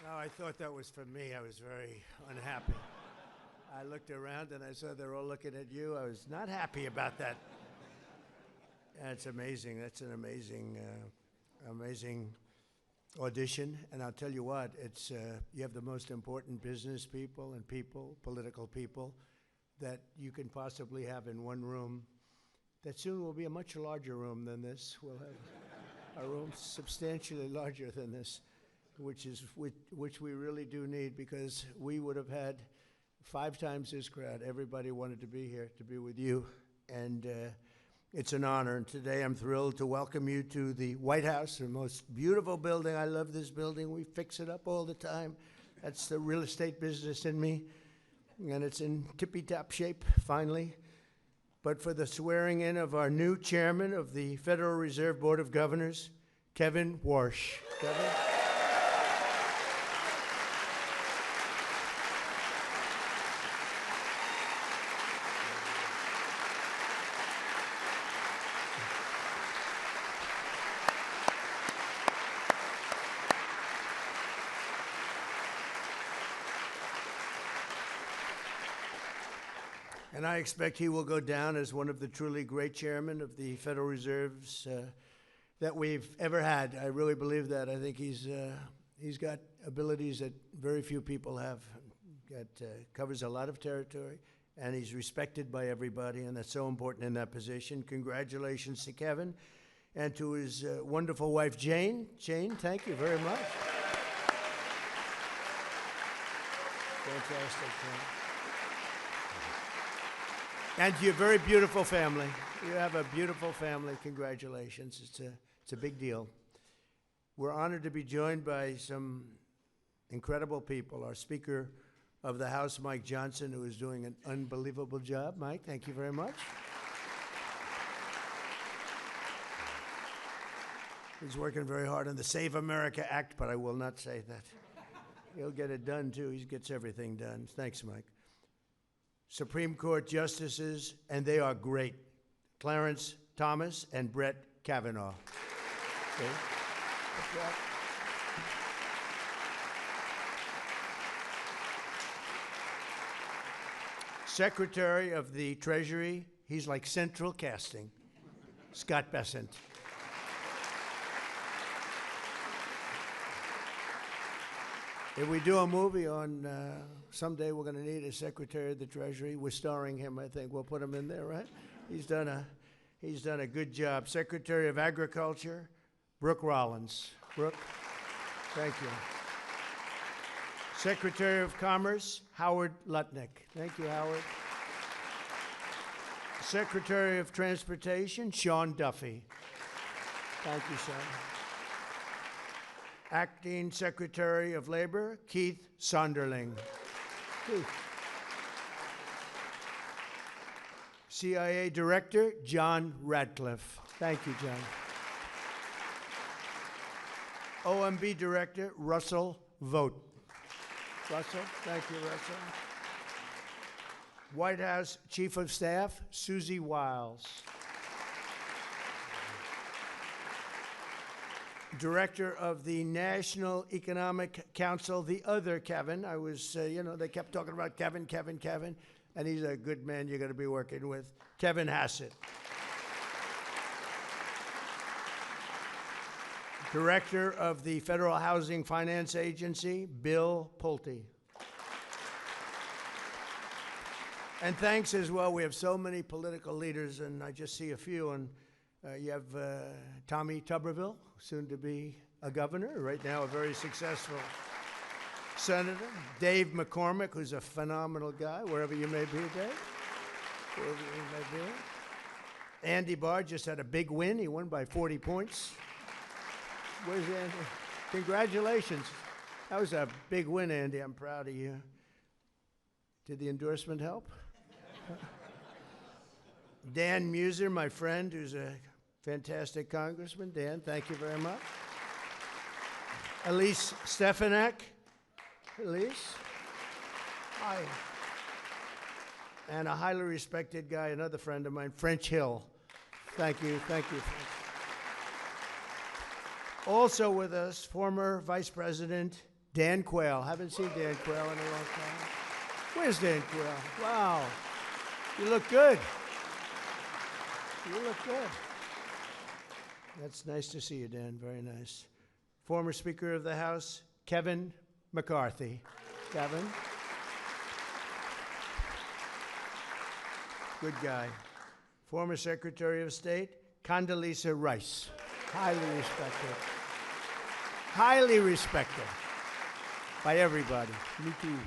No, I thought that was for me. I was very unhappy. I looked around and I saw they're all looking at you. I was not happy about that. That's amazing. That's an amazing audition. And I'll tell you what, it's you have the most important business people and political people, that you can possibly have in one room. That soon will be a much larger room than this. We'll have a room substantially larger than this, which we really do need, because we would have had 5 times this crowd. Everybody wanted to be here, to be with you, and it's an honor. And today I'm thrilled to welcome you to the White House, the most beautiful building. I love this building. We fix it up all the time. That's the real estate business in me, and it's in tippy-top shape, finally. But for the swearing in of our new chairman of the Federal Reserve Board of Governors, Kevin Warsh. Kevin? And I expect he will go down as one of the truly great chairmen of the Federal Reserves that we've ever had. I really believe that. I think he's got abilities that very few people have. Covers a lot of territory, and he's respected by everybody, and that's so important in that position. Congratulations to Kevin and to his wonderful wife, Jane. Jane, thank you very much. Fantastic, Jane. And to your very beautiful family. You have a beautiful family. Congratulations. It's a big deal. We're honored to be joined by some incredible people. Our Speaker of the House, Mike Johnson, who is doing an unbelievable job. Mike, thank you very much. He's working very hard on the Save America Act, but I will not say that. He'll get it done, too. He gets everything done. Thanks, Mike. Supreme Court justices, and they are great, Clarence Thomas and Brett Kavanaugh. Okay. Secretary of the Treasury, he's like central casting, Scott Bessent. If we do a movie on, someday we're going to need a Secretary of the Treasury. We're starring him, I think. We'll put him in there, right? He's done a good job. Secretary of Agriculture, Brooke Rollins. Brooke, thank you. Secretary of Commerce, Howard Lutnick. Thank you, Howard. Secretary of Transportation, Sean Duffy. Thank you, Sean. Acting Secretary of Labor, Keith Sonderling. Keith. CIA Director, John Radcliffe. Thank you, John. OMB Director, Russell Vogt. Russell, thank you, Russell. White House Chief of Staff, Susie Wiles. Director of the National Economic Council, the other Kevin. I was, they kept talking about Kevin, and he's a good man you're going to be working with, Kevin Hassett. Director of the Federal Housing Finance Agency, Bill Pulte. And thanks as well, we have so many political leaders, and I just see a few, and you have Tommy Tuberville, soon to be a governor, right now a very successful senator. Dave McCormick, who's a phenomenal guy, wherever you may be, Dave. Wherever you may be. Andy Barr just had a big win. He won by 40 points. Where's Andy? Congratulations. That was a big win, Andy. I'm proud of you. Did the endorsement help? Dan Muser, my friend, who's a fantastic congressman. Dan, thank you very much. Elise Stefanik. Elise. Hi. And a highly respected guy, another friend of mine, French Hill. Thank you, French. Also with us, former Vice President Dan Quayle. Haven't seen Dan Quayle in a long time. Where's Dan Quayle? Wow. You look good. You look good. That's nice to see you, Dan. Very nice. Former Speaker of the House, Kevin McCarthy. Kevin. Good guy. Former Secretary of State, Condoleezza Rice. Highly respected. Highly respected by everybody. Me too.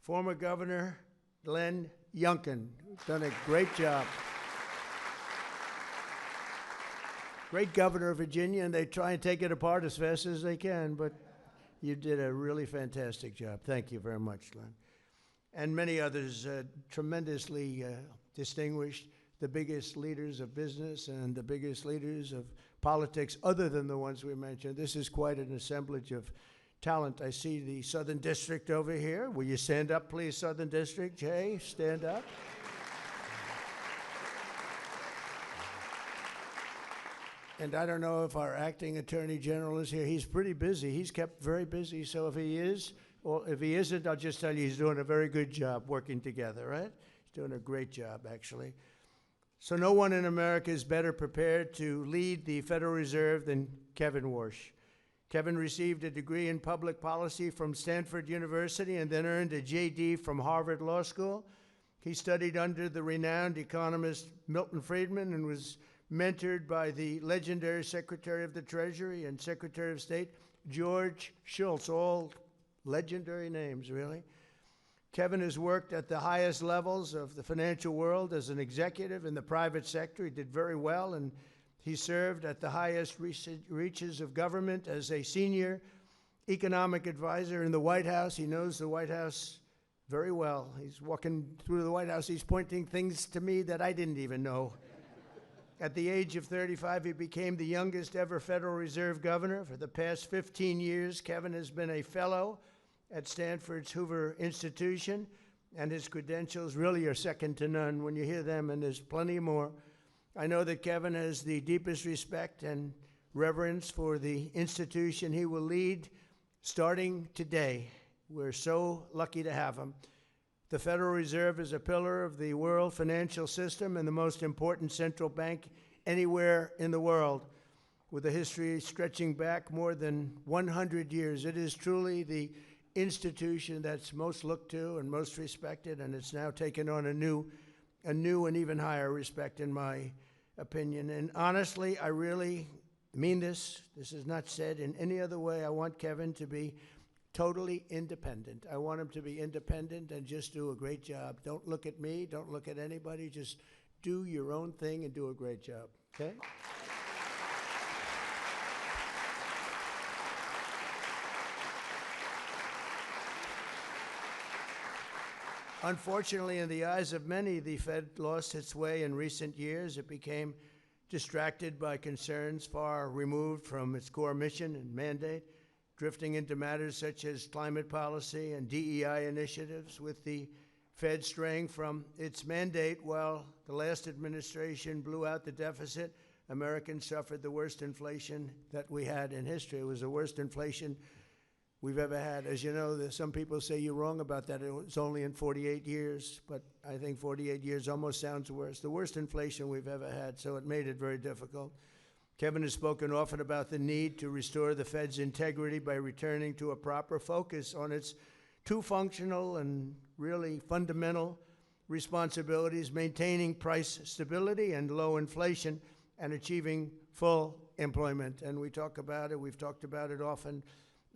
Former Governor Glenn Youngkin, done a great job. Great governor of Virginia, and they try and take it apart as fast as they can, but you did a really fantastic job. Thank you very much, Glenn. And many others, tremendously distinguished, the biggest leaders of business and the biggest leaders of politics, other than the ones we mentioned. This is quite an assemblage of talent. I see the Southern District over here. Will you stand up, please, Southern District? Jay, stand up. And I don't know if our acting attorney general is here. He's pretty busy. He's kept very busy. So if he is, or if he isn't, I'll just tell you he's doing a very good job working together, right? He's doing a great job, actually. So no one in America is better prepared to lead the Federal Reserve than Kevin Warsh. Kevin received a degree in public policy from Stanford University and then earned a JD from Harvard Law School. He studied under the renowned economist Milton Friedman and was mentored by the legendary Secretary of the Treasury and Secretary of State, George Shultz, all legendary names, really. Kevin has worked at the highest levels of the financial world as an executive in the private sector. He did very well, and he served at the highest reaches of government as a senior economic advisor in the White House. He knows the White House very well. He's walking through the White House. He's pointing things to me that I didn't even know. At the age of 35, he became the youngest ever Federal Reserve governor. For the past 15 years, Kevin has been a fellow at Stanford's Hoover Institution, and his credentials really are second to none when you hear them, and there's plenty more. I know that Kevin has the deepest respect and reverence for the institution he will lead starting today. We're so lucky to have him. The Federal Reserve is a pillar of the world financial system and the most important central bank anywhere in the world, with a history stretching back more than 100 years. It is truly the institution that's most looked to and most respected, and it's now taken on a new and even higher respect, in my opinion. And honestly, I really mean this. This is not said in any other way. I want Kevin to be totally independent. I want him to be independent and just do a great job. Don't look at me. Don't look at anybody. Just do your own thing and do a great job, okay? Unfortunately, in the eyes of many, the Fed lost its way in recent years. It became distracted by concerns far removed from its core mission and mandate, drifting into matters such as climate policy and DEI initiatives, with the Fed straying from its mandate. While the last administration blew out the deficit, Americans suffered the worst inflation that we had in history. It was the worst inflation we've ever had. As you know, there's some people say you're wrong about that. It was only in 48 years, but I think 48 years almost sounds worse. The worst inflation we've ever had, so it made it very difficult. Kevin has spoken often about the need to restore the Fed's integrity by returning to a proper focus on its two functional and really fundamental responsibilities: maintaining price stability and low inflation, and achieving full employment. And we talk about it, we've talked about it often.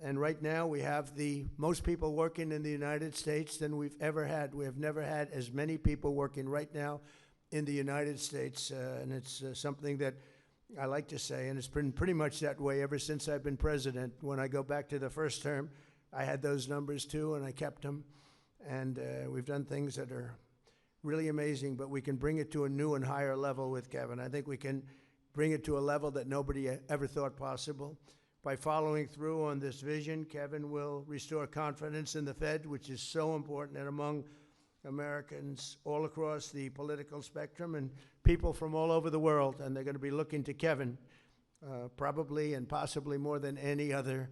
And right now we have the most people working in the United States than we've ever had. We have never had as many people working right now in the United States. And it's something that I like to say, and it's been pretty much that way ever since I've been president. When I go back to the first term, I had those numbers too, and I kept them. And we've done things that are really amazing, but we can bring it to a new and higher level with Kevin. I think we can bring it to a level that nobody ever thought possible. By following through on this vision, Kevin will restore confidence in the Fed, which is so important, and among Americans all across the political spectrum and people from all over the world. And they're going to be looking to Kevin probably and possibly more than any other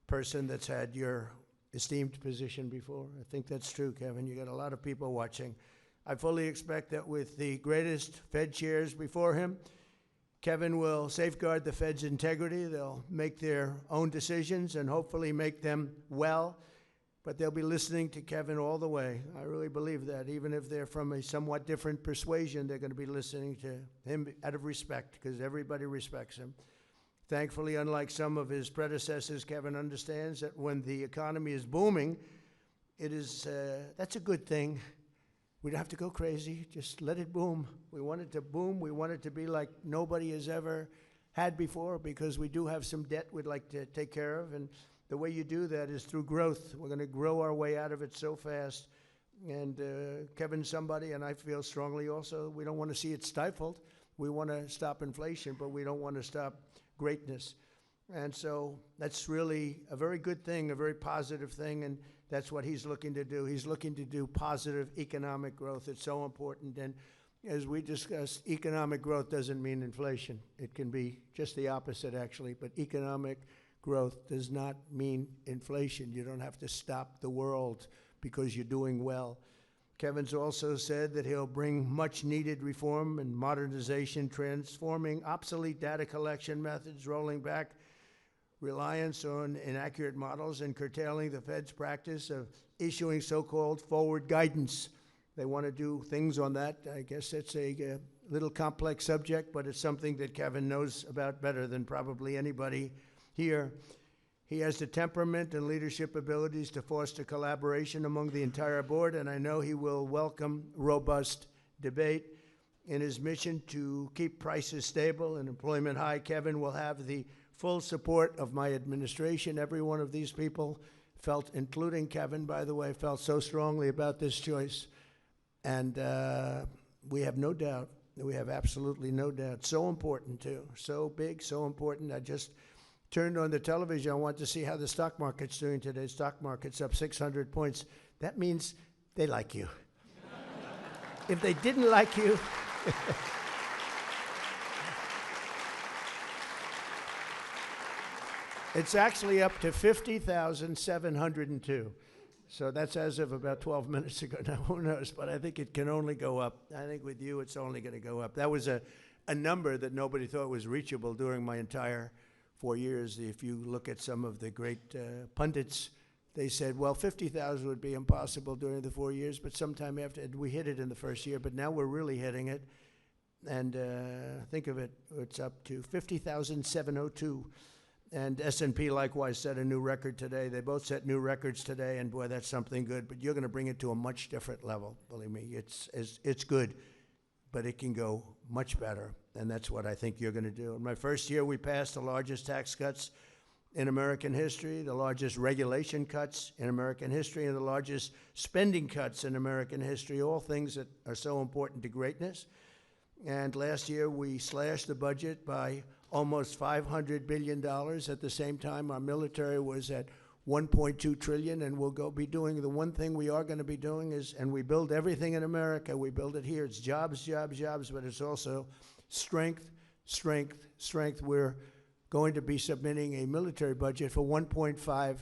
person that's had your esteemed position before. I think that's true, Kevin. You got a lot of people watching. I fully expect that with the greatest Fed chairs before him, Kevin will safeguard the Fed's integrity. They'll make their own decisions and hopefully make them well, but they'll be listening to Kevin all the way. I really believe that. Even if they're from a somewhat different persuasion, they're going to be listening to him out of respect, because everybody respects him. Thankfully, unlike some of his predecessors, Kevin understands that when the economy is booming, that's a good thing. We don't have to go crazy. Just let it boom. We want it to boom. We want it to be like nobody has ever had before, because we do have some debt we'd like to take care of. And the way you do that is through growth. We're going to grow our way out of it so fast. And Kevin's somebody, and I feel strongly also, we don't want to see it stifled. We want to stop inflation, but we don't want to stop greatness. And so that's really a very good thing, a very positive thing, and that's what he's looking to do. He's looking to do positive economic growth. It's so important. And as we discussed, economic growth doesn't mean inflation. It can be just the opposite, actually. But economic growth does not mean inflation. You don't have to stop the world because you're doing well. Kevin's also said that he'll bring much-needed reform and modernization, transforming obsolete data collection methods, rolling back reliance on inaccurate models, and curtailing the Fed's practice of issuing so-called forward guidance. They want to do things on that. I guess it's a little complex subject, but it's something that Kevin knows about better than probably anybody here. He has the temperament and leadership abilities to foster collaboration among the entire board, and I know he will welcome robust debate. In his mission to keep prices stable and employment high, Kevin will have the full support of my administration. Every one of these people felt, including Kevin, by the way, felt so strongly about this choice. And we have no doubt, we have absolutely no doubt. So important, too. So big, so important. I just turned on the television. I want to see how the stock market's doing today. Stock market's up 600 points. That means they like you. If they didn't like you, it's actually up to 50,702. So that's as of about 12 minutes ago. Now, who knows? But I think it can only go up. I think with you, it's only going to go up. That was a number that nobody thought was reachable during my entire 4 years. If you look at some of the great pundits, they said, well, 50,000 would be impossible during the 4 years, but sometime after, we hit it in the first year, but now we're really hitting it. And think of it, it's up to 50,702. And S&P likewise set a new record today. They both set new records today, and boy, that's something good. But you're going to bring it to a much different level, believe me. It's good, but it can go much better, and that's what I think you're going to do. In my first year, we passed the largest tax cuts in American history, the largest regulation cuts in American history, and the largest spending cuts in American history, all things that are so important to greatness. And last year, we slashed the budget by almost $500 billion. At the same time, our military was at $1.2 trillion, and we'll be doing the one thing we are going to be doing is, and we build everything in America. We build it here. It's jobs, jobs, jobs, but it's also strength, strength, strength. We're going to be submitting a military budget for $1.5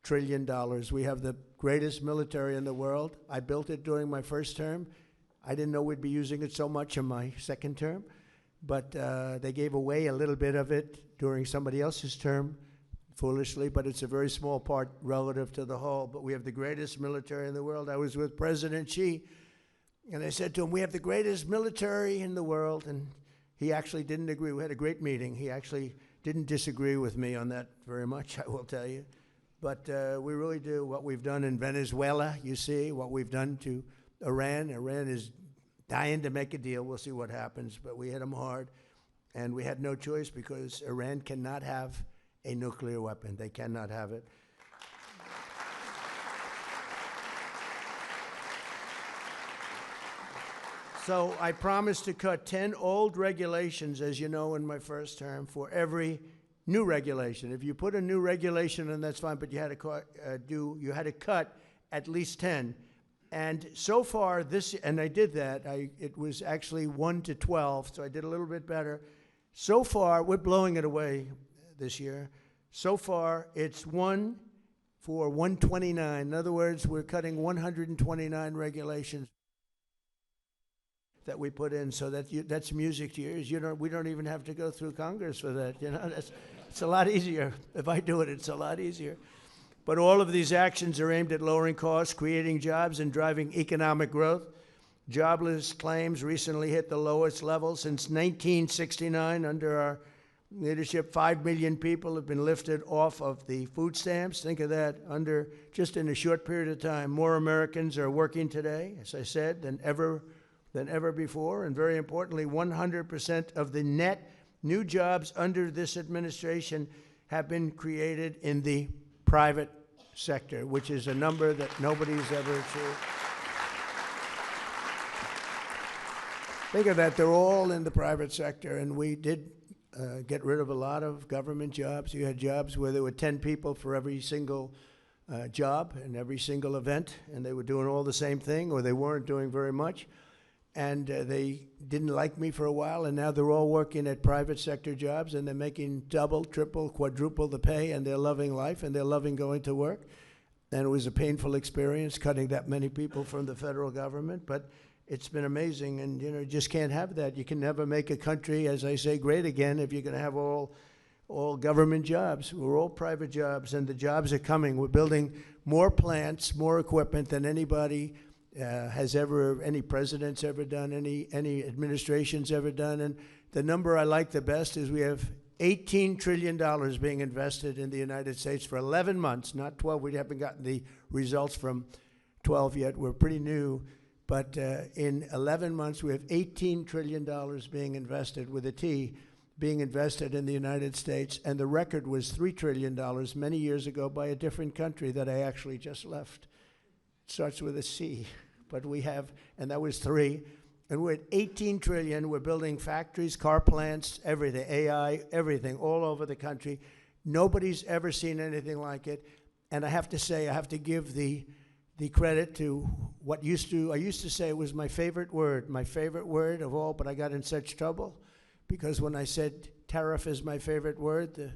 trillion. We have the greatest military in the world. I built it during my first term. I didn't know we'd be using it so much in my second term, but they gave away a little bit of it during somebody else's term, foolishly, but it's a very small part relative to the whole. But we have the greatest military in the world. I was with President Xi, and I said to him, we have the greatest military in the world, and he actually didn't agree. We had a great meeting. He actually didn't disagree with me on that very much, I will tell you. But we really do. What we've done in Venezuela, you see, what we've done to Iran. Iran is dying to make a deal. We'll see what happens, but we hit them hard, and we had no choice because Iran cannot have a nuclear weapon. They cannot have it. So I promised to cut 10 old regulations, as you know, in my first term, for every new regulation. If you put a new regulation in, that's fine, but you had to cut at least 10. And so far, and I did that. It was actually 1 to 12, so I did a little bit better. So far, we're blowing it away this year. So far, it's 1 for 129. In other words, we're cutting 129 regulations that we put in, so that's music to your ears. We don't even have to go through Congress for that. It's a lot easier. If I do it, it's a lot easier. But all of these actions are aimed at lowering costs, creating jobs, and driving economic growth. Jobless claims recently hit the lowest level since 1969. Under our leadership, 5 million people have been lifted off of the food stamps. Think of that, just in a short period of time. More Americans are working today, as I said, than ever before. And very importantly, 100% of the net new jobs under this administration have been created in the private sector, which is a number that nobody's ever achieved. Think of that, they're all in the private sector, and we did get rid of a lot of government jobs. You had jobs where there were 10 people for every single job and every single event, and they were doing all the same thing, or they weren't doing very much. And they didn't like me for a while, and now they're all working at private sector jobs, and they're making double, triple, quadruple the pay, and they're loving life, and they're loving going to work. And it was a painful experience cutting that many people from the federal government, but it's been amazing, and you just can't have that. You can never make a country, as I say, great again if you're going to have all government jobs. We're all private jobs, and the jobs are coming. We're building more plants, more equipment than anybody any president's ever done, any administration's ever done. And the number I like the best is we have $18 trillion being invested in the United States for 11 months, not 12. We haven't gotten the results from 12 yet. We're pretty new. But in 11 months, we have $18 trillion being invested, with a T, being invested in the United States. And the record was $3 trillion many years ago by a different country that I actually just left. It starts with a C. But we have, and that was 3. And we're at 18 trillion. We're building factories, car plants, everything, AI, everything, all over the country. Nobody's ever seen anything like it. And I have to say, I have to give the credit to I used to say it was my favorite word of all, but I got in such trouble because when I said tariff is my favorite word, the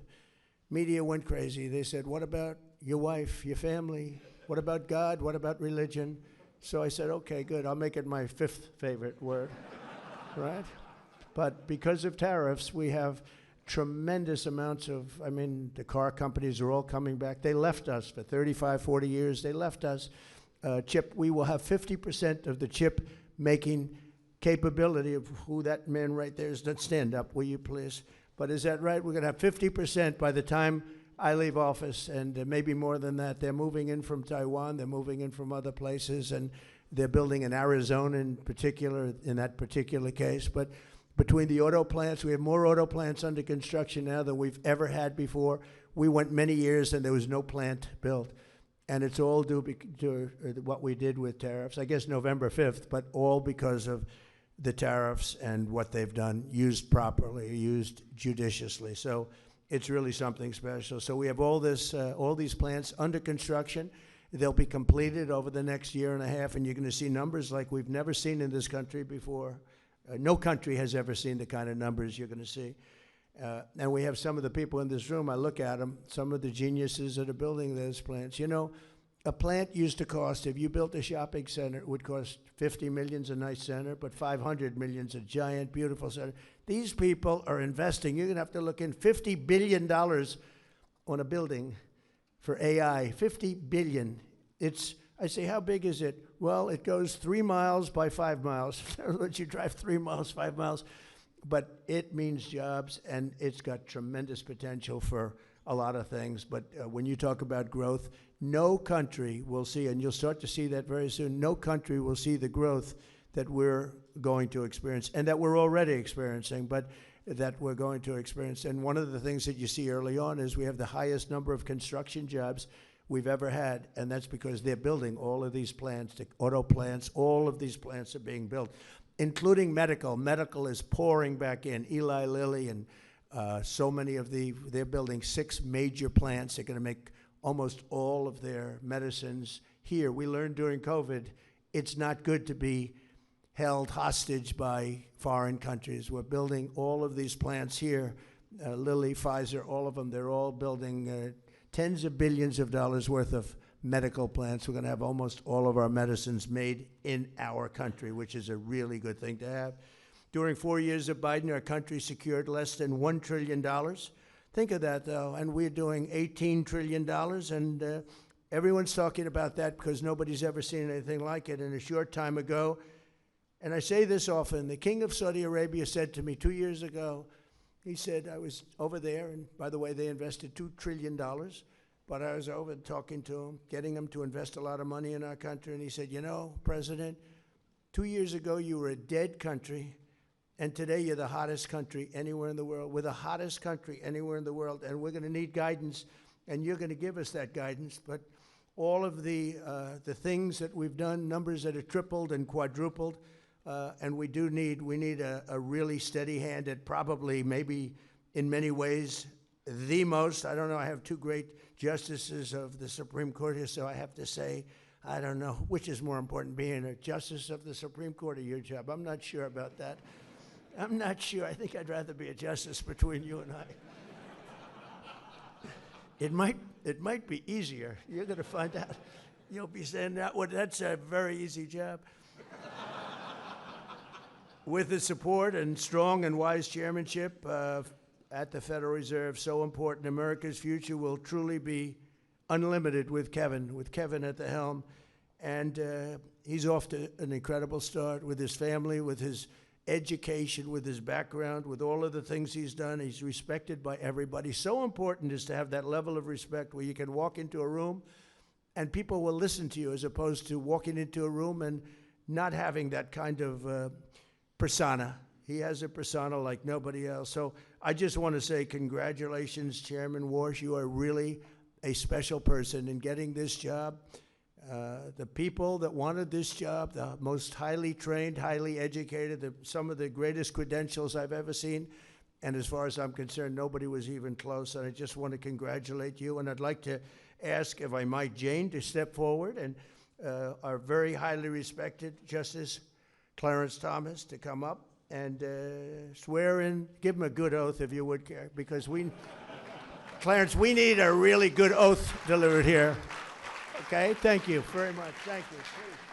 media went crazy. They said, what about your wife, your family? What about God? What about religion? So I said, okay, good, I'll make it my 5th favorite word, right? But because of tariffs, we have tremendous amounts of, the car companies are all coming back. They left us for 35, 40 years. They left us. We will have 50% of the chip making capability of who that man right there is. Don't stand up, will you please? But is that right? We're going to have 50% by the time I leave office, and maybe more than that. They're moving in from Taiwan, they're moving in from other places, and they're building in Arizona in particular, in that particular case. But between the auto plants, we have more auto plants under construction now than we've ever had before. We went many years and there was no plant built. And it's all due to what we did with tariffs, I guess November 5th, but all because of the tariffs and what they've done, used properly, used judiciously. So it's really something special. So we have all these plants under construction. They'll be completed over the next year and a half, and you're going to see numbers like we've never seen in this country before. No country has ever seen the kind of numbers you're going to see. And we have some of the people in this room, I look at them, some of the geniuses that are building those plants. A plant used to cost, if you built a shopping center, it would cost $50 million a nice center, but $500 million a giant, beautiful center. These people are investing. You're going to have to look in $50 billion on a building for AI. $50 billion. I say, how big is it? Well, it goes 3 miles by 5 miles. In other words, you drive 3 miles, 5 miles. But it means jobs, and it's got tremendous potential for a lot of things. But when you talk about growth, no country will see, and you'll start to see that very soon, no country will see the growth that we're going to experience, and that we're already experiencing, but that we're going to experience. And one of the things that you see early on is we have the highest number of construction jobs we've ever had, and that's because they're building all of these plants, the auto plants, all of these plants are being built, including medical. Medical is pouring back in. Eli Lilly and so many of they're building 6 major plants. They're going to make almost all of their medicines here. We learned during COVID, it's not good to be held hostage by foreign countries. We're building all of these plants here, Lilly, Pfizer, all of them, they're all building tens of billions of dollars worth of medical plants. We're going to have almost all of our medicines made in our country, which is a really good thing to have. During 4 years of Biden, our country secured less than $1 trillion. Think of that, though, and we're doing $18 trillion, and everyone's talking about that because nobody's ever seen anything like it. And a short time ago, and I say this often, the King of Saudi Arabia said to me 2 years ago, he said, I was over there, and by the way, they invested $2 trillion, but I was over talking to him, getting him to invest a lot of money in our country, and he said, you know, President, 2 years ago you were a dead country, and today you're the hottest country anywhere in the world. We're the hottest country anywhere in the world, and we're going to need guidance, and you're going to give us that guidance. But all of the things that we've done, numbers that have tripled and quadrupled, and we need a really steady hand at probably, maybe in many ways, the most. I don't know, I have two great justices of the Supreme Court here, so I have to say, I don't know which is more important, being a justice of the Supreme Court or your job. I'm not sure about that. I'm not sure. I think I'd rather be a justice between you and I. It might be easier. You're going to find out. You'll be saying that. Well, that's a very easy job. With the support and strong and wise chairmanship at the Federal Reserve, so important, America's future will truly be unlimited with Kevin at the helm. And he's off to an incredible start with his family, with his education, with his background, with all of the things he's done. He's respected by everybody. So important is to have that level of respect where you can walk into a room and people will listen to you, as opposed to walking into a room and not having that kind of persona. He has a persona like nobody else. So I just want to say congratulations, Chairman Warsh. You are really a special person in getting this job. The people that wanted this job, the most highly trained, highly educated, some of the greatest credentials I've ever seen. And as far as I'm concerned, nobody was even close. And I just want to congratulate you. And I'd like to ask, if I might, Jane to step forward, and our very highly respected Justice Clarence Thomas to come up and swear in, give him a good oath if you would, because Clarence, we need a really good oath delivered here. Okay, thank you very much. Thank you. Please.